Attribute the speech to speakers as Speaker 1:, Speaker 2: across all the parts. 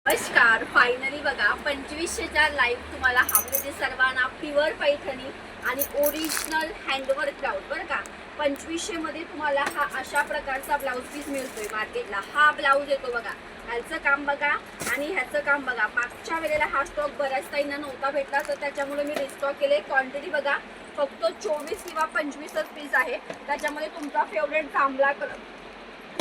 Speaker 1: नमस्कार. फायनली बघा 2500चा लाईव्ह तुम्हाला हवले सर्वांना प्युअर पैठणी आणि ओरिजिनल हँडवर्क ब्लाऊज बरं का. 2500 मध्ये तुम्हाला हा अशा प्रकारचा ब्लाऊज पीस मिळतोय मार्केटला. हा ब्लाऊज येतो बघा, ह्याचं काम बघा आणि ह्याचं काम बघा. मागच्या वेळेला हा स्टॉक बऱ्याच ताईंना नव्हता भेटला, तर त्याच्यामुळे मी रिस्टॉक केले. क्वांटिटी बघा फक्त 24 किंवा 25च पीस आहे. त्याच्यामध्ये तुमचा फेवरेट जांभळा कलर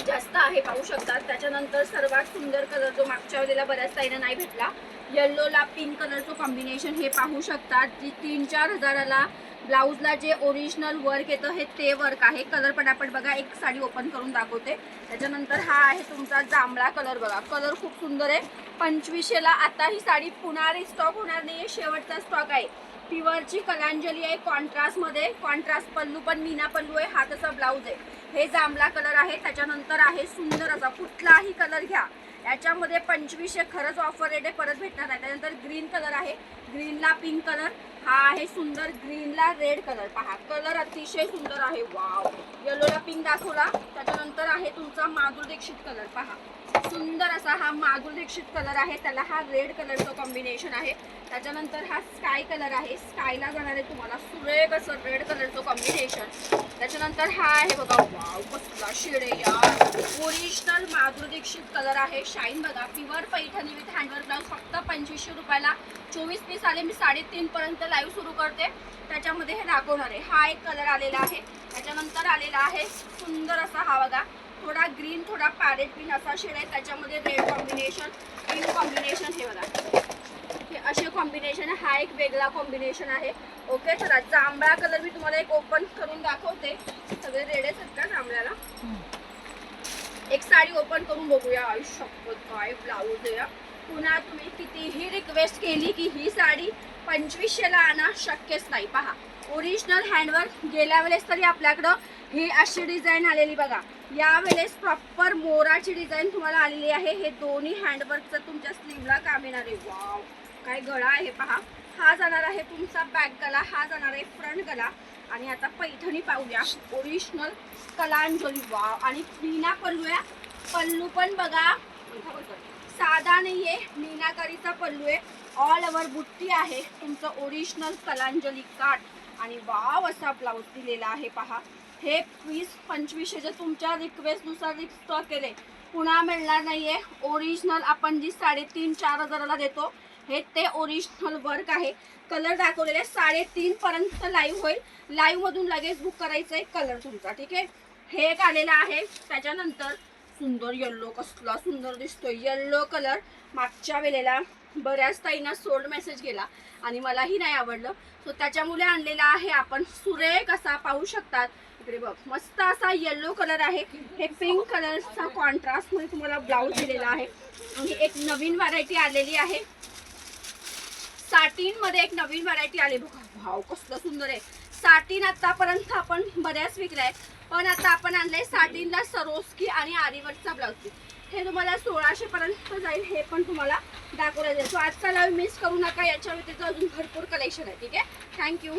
Speaker 1: जास्त आहे, पाहू शकतात. त्याच्यानंतर सर्वात सुंदर कलर जो मागच्या वेळेला बऱ्याच ताईंना नाही भेटला, येल्लोला पिंक कलरचं कॉम्बिनेशन हे पाहू शकतात. जी 3-4 हजाराला ब्लाऊजला जे ओरिजिनल वर्क येतं हे ते वर्क आहे. कलर पटापट बघा, एक साडी ओपन करून दाखवते. त्याच्यानंतर हा आहे तुमचा जांभळा कलर बघा, कलर खूप सुंदर आहे. 2500ला आता ही साडी पुन्हा रिस्टॉक होणार नाही, शेवटचा स्टॉक आहे. प्युअरची कलांजली आहे कॉन्ट्रास्टमध्ये. कॉन्ट्रास्ट पल्लू पण मीना पल्लू आहे. हा तसा ब्लाऊज आहे. हे जांभळा कलर आहे. त्याच्यानंतर आहे सुंदर असा कुठलाही कलर घ्या याच्यामध्ये 2500 खरंच ऑफर रेट आहे, परत भेटणार आहे. त्यानंतर ग्रीन कलर आहे, ग्रीनला पिंक कलर, हा आहे सुंदर ग्रीनला रेड कलर. पहा कलर अतिशय सुंदर आहे. वाव. येलोला पिंक दाखवला. त्याच्यानंतर आहे तुमचा माधुरी दीक्षित कलर. पहा सुंदर असा हा माधुरी दीक्षित कलर आहे, त्याला हा रेड कलरचं कॉम्बिनेशन आहे. त्याच्यानंतर हा स्काय कलर आहे, स्कायला जाणार आहे तुम्हाला सुरेख असं रेड कलरचं कॉम्बिनेशन. त्याच्यानंतर हा आहे बघा, वाव कसला शेड आहे यार, ओरिजिनल माधुरी दीक्षित कलर आहे. शाईन बघा, pure Paithani with handwork blouse फक्त 2500 रुपयाला. 24 पीस आले. मी 3:30 पर्यंत लाईव्ह सुरू करते, त्याच्यामध्ये हे दाखवणार आहे. हा एक कलर आलेला आहे. त्याच्यानंतर आलेला आहे सुंदर असा हा बघा, थोडा ग्रीन थोडा पॅरेट ग्रीन असा शेड आहे. त्याच्यामध्ये रेड कॉम्बिनेशन, पिंक कॉम्बिनेशन, हे बघा हे असे कॉम्बिनेशन आहे. हा एक वेगळा कॉम्बिनेशन आहे. ओके, चला जांभळा कलर मी तुम्हाला एक ओपन करून दाखवते. सगळे रेडेच आहेत का जांभळ्याला? एक साडी ओपन करून बघूया. आयुष्यभर काय ब्लाऊज आहे. पुन्हा तुम्ही कितीही रिक्वेस्ट केली की ही साडी 2500ला आणा, शक्यच नाही. पहा ओरिजिनल हँडवर्क. गेल्या वेळेस तरी आपल्याकडं ही अशी डिझाईन आलेली बघा, यावेळेस प्रॉपर मोराची डिझाईन तुम्हाला आलेली आहे. हे दोन्ही हँडवर्कचं तुमच्या स्लीवला काम येणार आहे. वाव काय गळा आहे पहा. हा जाणार आहे तुमचा बॅक गला, हा जाणार आहे फ्रंट गला. आणि आता पैठणी पाहूया, ओरिजिनल कलांजली. वाव. आणि मीना पल्लू आहे. पल्लू पण बघा साधा नाहीये, मीनाकारीचा पल्लू आहे. ऑल ओव्हर बुट्टी आहे. तुमचं ओरिजिनल कलांजली काठ आणि वाव असा ब्लाऊज दिलेला आहे. पहा हे पीस 2500 तुमच्या रिक्वेस्टनुसार रिस्टॉक केले, पुन्हा मिळणार नाहीये. ओरिजिनल आपण जी 3.5-4 हजाराला देतो हे ते ओरिजिनल वर्क आहे. कलर दाखवलेले 3:30 पर्यंत लाईव्ह होईल. लाईव्ह मधून लगेच बुक करायचं आहे कलर तुमचा, ठीक आहे. हे एक आलेलं आहे. त्याच्यानंतर सुंदर येल्लो, कसला सुंदर दिसतोय येल्लो कलर. मागच्या वेळेला बऱ्याच ताईंना सोल्ड मेसेज गेला आणि मलाही नाही आवडलं, सो त्याच्यामुळे आणलेला आहे आपण. सुरेख असा पाहू शकतात इकडे बघ, मस्त असा येल्लो कलर आहे. हे पिंक कलरचा कॉन्ट्रास्ट मध्ये तुम्हाला ब्लाऊज दिलेला आहे. आणि एक नवीन व्हरायटी आलेली आहे साटिन मध्ये, एक नवीन व्हरायटी आली बघा. भाव कसलं सुंदर आहे. साटिन आतापर्यंत आपण बऱ्याच विकलाय, पण आता आपण आणलंय साटिनला सरोस्की आणि आरीवर्कचा ब्लाऊज पीस. हे तुम्हाला 1600 पर्यंत जाईल. हे पण तुम्हाला दाखवलं जाईल. सो आजचा लाईव्ह मिस करू नका, याच्या व्यतिरिक्त अजून भरपूर कलेक्शन आहे, ठीक आहे. थँक्यू.